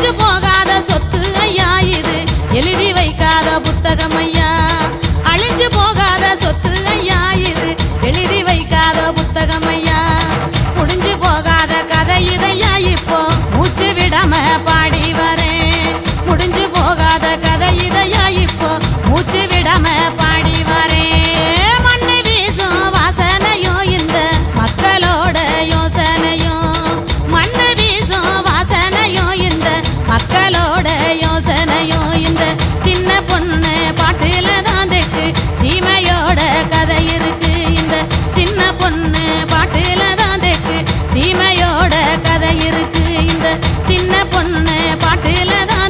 அழிஞ்சு போகாத சொத்து ஐயா இது, எழுதி வைக்காத புத்தகம் ஐயா. அழிஞ்சு போகாத சொத்து ஐயா இது, எழுதி வைக்காத புத்தகம் ஐயா. முடிஞ்சு போகாத கதை இதையா இப்போ மூச்சு விடாம பாடி வரேன். முடிஞ்சு போகாத கதை இதையா இப்போ மூச்சு விடாம பாடி வரேன். மண்ணு வீசும் வாசனையும் இந்த மக்களோட யோசனையும், மண்ணு வீசும் வாசனையும் இந்த மக்களோட யோசனையும். இந்த சின்ன பொண்ணு பாட்டுல தான் தெக்கு சீமையோட கதை இருக்கு. இந்த சின்ன பொண்ணு பாட்டுல தான் தெக்கு சீமையோட கதை இருக்கு. இந்த சின்ன பொண்ணு பாட்டுல தான்